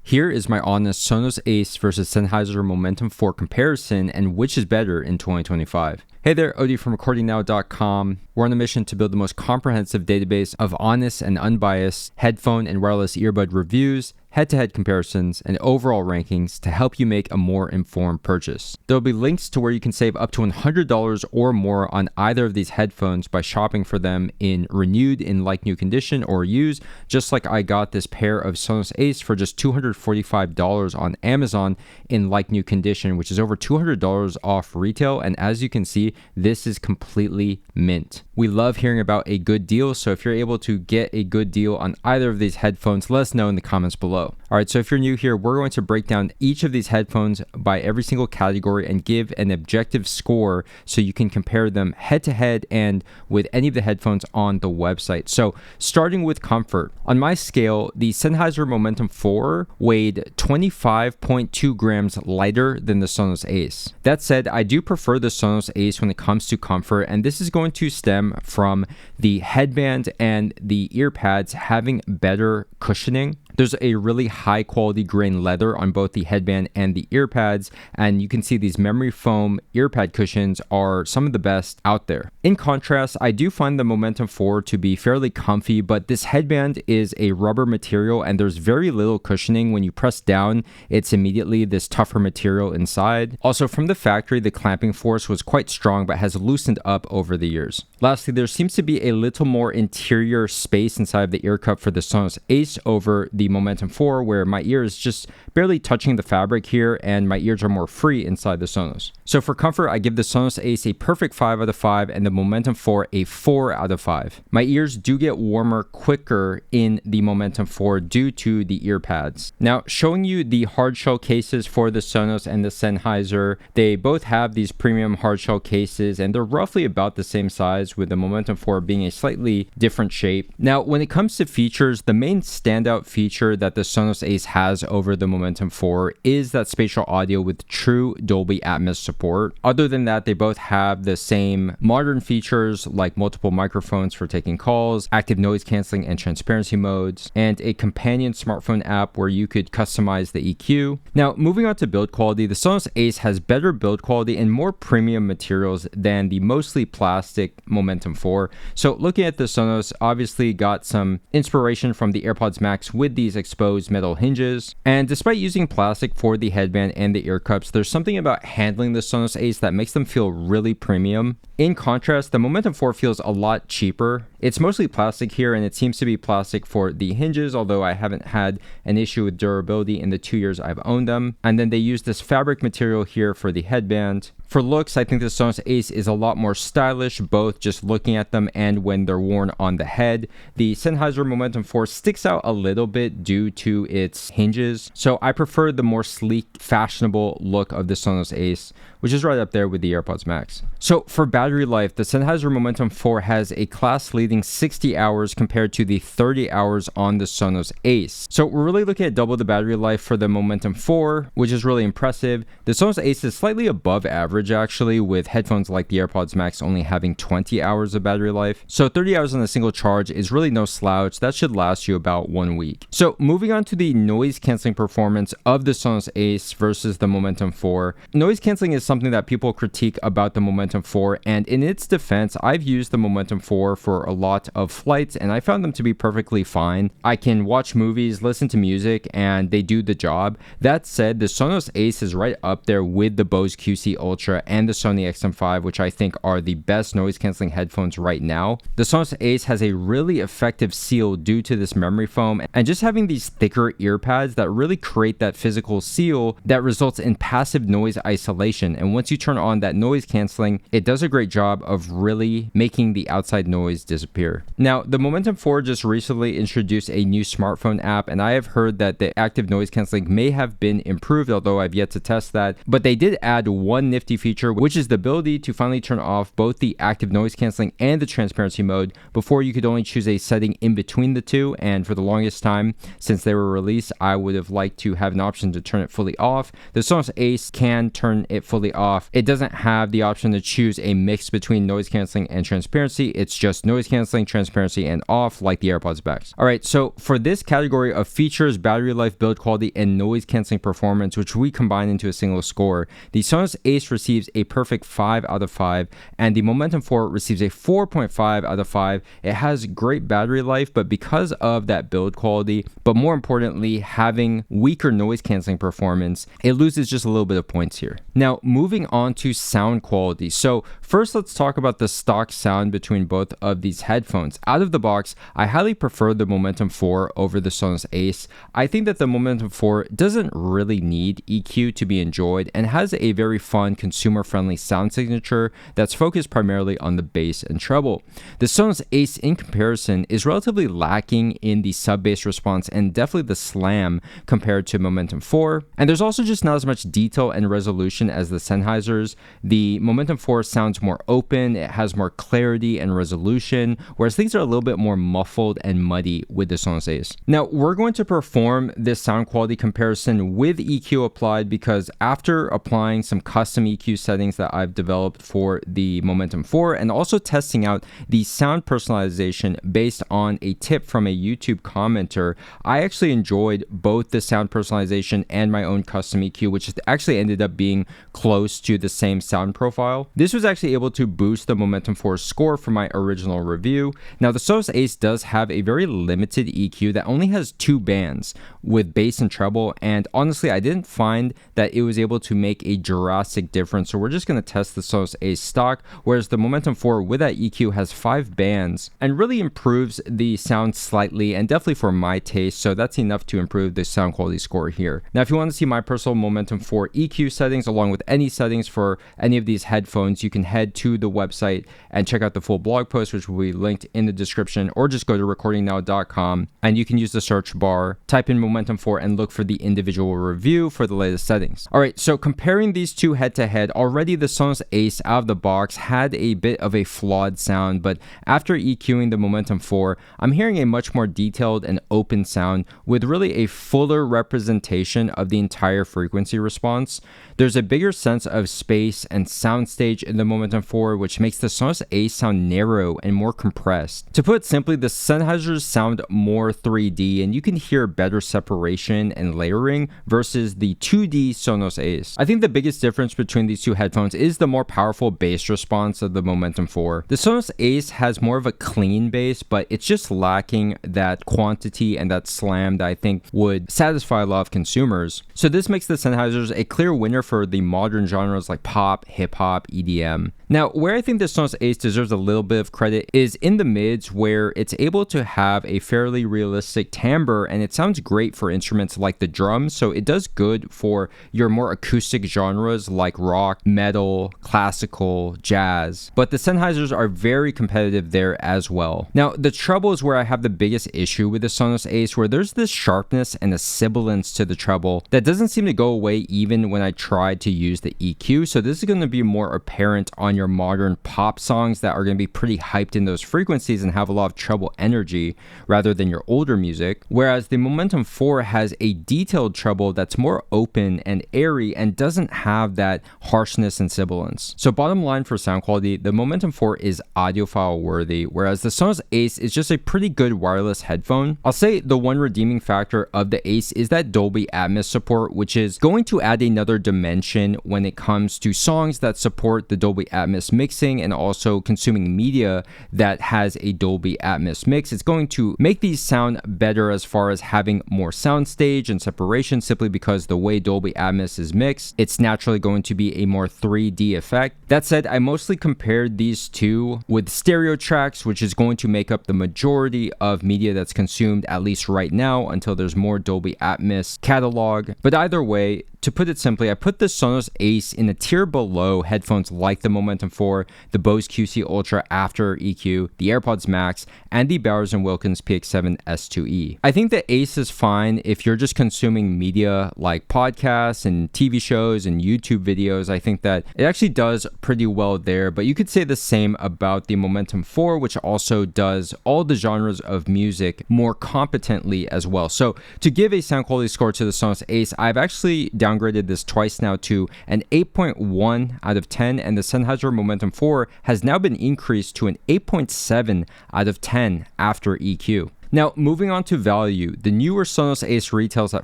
Here is my honest Sonos Ace versus Sennheiser Momentum 4 comparison and which is better in 2025. Hey there, Odie from recordingnow.com. We're on a mission to build the most comprehensive database of honest and unbiased headphone and wireless earbud reviews, head-to-head comparisons, and overall rankings to help you make a more informed purchase. There will be links to where you can save up to $100 or more on either of these headphones by shopping for them in renewed, in like-new condition, or used, just like I got this pair of Sonos Ace for just $245 on Amazon in like-new condition, which is over $200 off retail, and as you can see, this is completely mint. We love hearing about a good deal, so if you're able to get a good deal on either of these headphones, let us know in the comments below. Alright, so if you're new here, we're going to break down each of these headphones by every single category and give an objective score so you can compare them head to head and with any of the headphones on the website. So starting with comfort, on my scale, the Sennheiser Momentum 4 weighed 25.2 grams lighter than the Sonos Ace. That said, I do prefer the Sonos Ace when it comes to comfort, and this is going to stem from the headband and the ear pads having better cushioning. There's a really high quality grain leather on both the headband and the ear pads, and you can see these memory foam ear pad cushions are some of the best out there. In contrast, I do find the Momentum 4 to be fairly comfy, but this headband is a rubber material and there's very little cushioning. When you press down, it's immediately this tougher material inside. Also, from the factory, the clamping force was quite strong but has loosened up over the years. Lastly, there seems to be a little more interior space inside of the ear cup for the Sonos Ace over the Momentum 4, where my ear is just barely touching the fabric here and my ears are more free inside the Sonos. So for comfort, I give the Sonos Ace a perfect 5 out of 5 and the Momentum 4 a 4 out of 5. My ears do get warmer quicker in the Momentum 4 due to the ear pads. Now, showing you the hard shell cases for the Sonos and the Sennheiser, they both have these premium hard shell cases and they're roughly about the same size, with the Momentum 4 being a slightly different shape. Now, when it comes to features, the main standout feature that the Sonos Ace has over the Momentum 4 is that spatial audio with true Dolby Atmos support. Other than that, they both have the same modern features like multiple microphones for taking calls, active noise canceling and transparency modes, and a companion smartphone app where you could customize the EQ. Now, moving on to build quality, the Sonos Ace has better build quality and more premium materials than the mostly plastic Momentum 4. So looking at the Sonos, obviously got some inspiration from the AirPods Max with these exposed metal hinges, and despite using plastic for the headband and the ear cups, there's something about handling the Sonos Ace that makes them feel really premium. In contrast, the Momentum 4 feels a lot cheaper. It's mostly plastic here, and it seems to be plastic for the hinges, although I haven't had an issue with durability in the 2 years I've owned them. And then they use this fabric material here for the headband. For looks, I think the Sonos Ace is a lot more stylish, both just looking at them and when they're worn on the head. The Sennheiser Momentum 4 sticks out a little bit due to its hinges, so I prefer the more sleek, fashionable look of the Sonos Ace, which is right up there with the AirPods Max. So for battery life, the Sennheiser Momentum 4 has a class-leading 60 hours compared to the 30 hours on the Sonos Ace. So we're really looking at double the battery life for the Momentum 4, which is really impressive. The Sonos Ace is slightly above average actually, with headphones like the AirPods Max only having 20 hours of battery life. So 30 hours on a single charge is really no slouch. That should last you about 1 week. So moving on to the noise canceling performance of the Sonos Ace versus the Momentum 4. Noise canceling is something that people critique about the Momentum 4, and in its defense, I've used the Momentum 4 for a lot of flights and I found them to be perfectly fine. I can watch movies, listen to music, and they do the job. That said, the Sonos Ace is right up there with the Bose QC Ultra and the Sony XM5, which I think are the best noise canceling headphones right now. The Sonos Ace has a really effective seal due to this memory foam and just having these thicker ear pads that really create that physical seal that results in passive noise isolation. And once you turn on that noise canceling, it does a great job of really making the outside noise disappear. Now, the Momentum 4 just recently introduced a new smartphone app, and I have heard that the active noise canceling may have been improved, although I've yet to test that. But they did add one nifty feature, which is the ability to finally turn off both the active noise canceling and the transparency mode. Before, you could only choose a setting in between the two, and for the longest time since they were released, I would have liked to have an option to turn it fully off. The Sonos Ace can turn it fully off. It doesn't have the option to choose a mix between noise canceling and transparency. It's just noise canceling canceling, transparency, and off like the AirPods Max. Alright, so for this category of features, battery life, build quality, and noise canceling performance, which we combine into a single score, the Sonos Ace receives a perfect 5 out of 5, and the Momentum 4 receives a 4.5 out of 5. It has great battery life, but because of that build quality, but more importantly, having weaker noise canceling performance, it loses just a little bit of points here. Now, moving on to sound quality. So first, let's talk about the stock sound between both of these headphones. Out of the box, I highly prefer the Momentum 4 over the Sonos Ace. I think that the Momentum 4 doesn't really need EQ to be enjoyed and has a very fun, consumer-friendly sound signature that's focused primarily on the bass and treble. The Sonos Ace, in comparison, is relatively lacking in the sub-bass response and definitely the slam compared to Momentum 4. And there's also just not as much detail and resolution as the Sennheisers. The Momentum 4 sounds more open, it has more clarity and resolution, whereas things are a little bit more muffled and muddy with the Sonos Ace. Now, we're going to perform this sound quality comparison with EQ applied because after applying some custom EQ settings that I've developed for the Momentum 4 and also testing out the sound personalization based on a tip from a YouTube commenter, I actually enjoyed both the sound personalization and my own custom EQ, which actually ended up being close to the same sound profile. This was actually able to boost the Momentum 4 score from my original review. Now, the Sonos Ace does have a very limited EQ that only has 2 bands with bass and treble, and honestly, I didn't find that it was able to make a drastic difference, so we're just going to test the Sonos Ace stock, whereas the Momentum 4 with that EQ has 5 bands and really improves the sound slightly and definitely for my taste, so that's enough to improve the sound quality score here. Now, if you want to see my personal Momentum 4 EQ settings along with any settings for any of these headphones, you can head to the website and check out the full blog post, which will be linked in the description, or just go to recordingnow.com and you can use the search bar, type in Momentum 4 and look for the individual review for the latest settings. Alright, so comparing these two head to head, already the Sonos Ace out of the box had a bit of a flawed sound, but after EQing the Momentum 4, I'm hearing a much more detailed and open sound with really a fuller representation of the entire frequency response. There's a bigger sense of space and soundstage in the Momentum 4, which makes the Sonos Ace sound narrow and more compressed. To put it simply, the Sennheisers sound more 3D and you can hear better separation and layering versus the 2D Sonos Ace. I think the biggest difference between these two headphones is the more powerful bass response of the Momentum 4. The Sonos Ace has more of a clean bass, but it's just lacking that quantity and that slam that I think would satisfy a lot of consumers. So this makes the Sennheisers a clear winner for the modern genres like pop, hip-hop, EDM. Now, where I think the Sonos Ace deserves a little bit of credit is in the mids, where it's able to have a fairly realistic timbre and it sounds great for instruments like the drums, so it does good for your more acoustic genres like rock, metal, classical, jazz, but the Sennheisers are very competitive there as well. Now, the treble is where I have the biggest issue with the Sonos Ace, where there's this sharpness and a sibilance to the treble that doesn't seem to go away even when I try to use the EQ, so this is going to be more apparent on your modern pop songs that are going to be pretty hyped in those frequencies and have a lot of treble energy rather than your older music, whereas the Momentum 4 has a detailed treble that's more open and airy and doesn't have that harshness and sibilance. So bottom line for sound quality, the Momentum 4 is audiophile worthy, whereas the Sonos Ace is just a pretty good wireless headphone. I'll say the one redeeming factor of the Ace is that Dolby Atmos support, which is going to add another dimension when it comes to songs that support the Dolby Atmos mixing and also consuming media that has a Dolby Atmos mix. It's going to make these sound better as far as having more soundstage and separation, simply because the way Dolby Atmos is mixed, it's naturally going to be a more 3D effect. That said, I mostly compared these two with stereo tracks, which is going to make up the majority of media that's consumed, at least right now, until there's more Dolby Atmos catalog. But either way, to put it simply, I put the Sonos Ace in a tier below headphones like the Momentum 4, the Bose QC Ultra after EQ, the AirPods Max, and the Bowers & Wilkins PX7 S2E. I think the Ace is fine if you're just consuming media like podcasts and TV shows and YouTube videos. I think that it actually does pretty well there, but you could say the same about the Momentum 4, which also does all the genres of music more competently as well. So to give a sound quality score to the Sonos Ace, I've actually downgraded this twice now to an 8.1 out of 10, and the Sennheiser Momentum 4 has now been increased to an 8.5 8.7 out of 10 after EQ. Now, moving on to value, the newer Sonos Ace retails at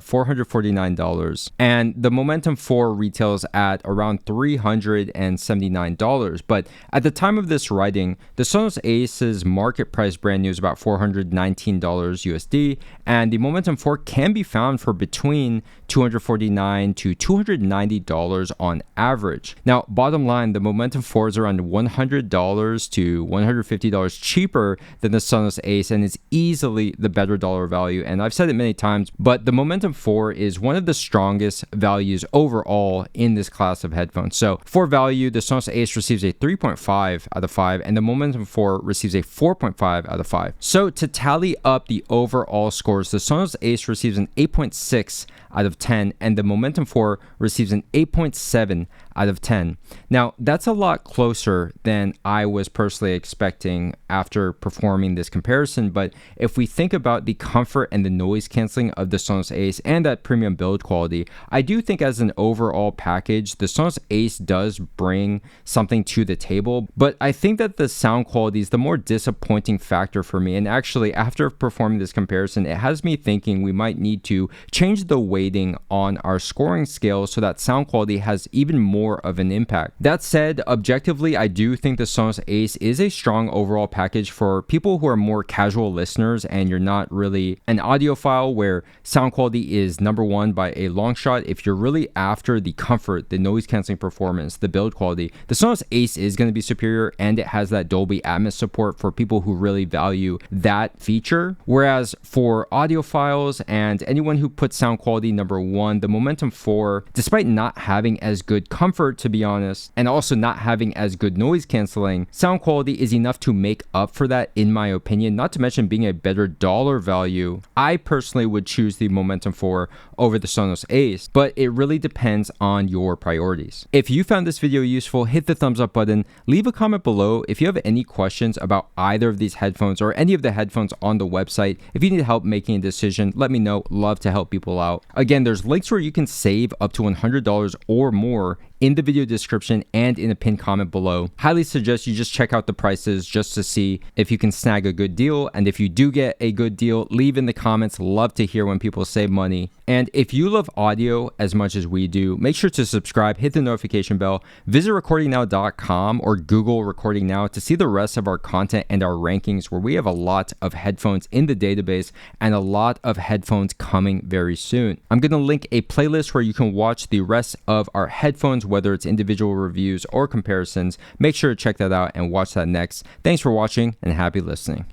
$449, and the Momentum 4 retails at around $379. But at the time of this writing, the Sonos Ace's market price brand new is about $419 USD, and the Momentum 4 can be found for between $249 to $290 on average. Now, bottom line, the Momentum 4 is around $100 to $150 cheaper than the Sonos Ace, and is easily the better dollar value. And I've said it many times, but the Momentum 4 is one of the strongest values overall in this class of headphones. So for value, the Sonos Ace receives a 3.5 out of 5, and the Momentum 4 receives a 4.5 out of 5. So to tally up the overall scores, the Sonos Ace receives an 8.6 out of 10, and the Momentum 4 receives an 8.7 out of 10. Now, that's a lot closer than I was personally expecting after performing this comparison, but if we think about the comfort and the noise canceling of the Sonos Ace and that premium build quality, I do think as an overall package, the Sonos Ace does bring something to the table, but I think that the sound quality is the more disappointing factor for me. And actually, after performing this comparison, it has me thinking we might need to change the weighting on our scoring scale so that sound quality has even more of an impact. That said, objectively, I do think the Sonos Ace is a strong overall package for people who are more casual listeners and you're not really an audiophile where sound quality is number one by a long shot. If you're really after the comfort, the noise canceling performance, the build quality, the Sonos Ace is going to be superior, and it has that Dolby Atmos support for people who really value that feature. Whereas for audiophiles and anyone who puts sound quality number one, the Momentum 4, despite not having as good comfort, to be honest, and also not having as good noise canceling, sound quality is enough to make up for that, in my opinion, not to mention being a better dollar value. I personally would choose the Momentum 4 over the Sonos Ace, but it really depends on your priorities. If you found this video useful, hit the thumbs up button, leave a comment below if you have any questions about either of these headphones or any of the headphones on the website. If you need help making a decision, let me know. Love to help people out. Again, there's links where you can save up to $100 or more in the video description and in a pinned comment below. Highly suggest you just check out the prices just to see if you can snag a good deal. And if you do get a good deal, leave in the comments. Love to hear when people save money. And if you love audio as much as we do, make sure to subscribe, hit the notification bell, visit recordingnow.com or Google Recording Now to see the rest of our content and our rankings, where we have a lot of headphones in the database and a lot of headphones coming very soon. I'm going to link a playlist where you can watch the rest of our headphones, whether it's individual reviews or comparisons. Make sure to check that out and watch that next. Thanks for watching and happy listening.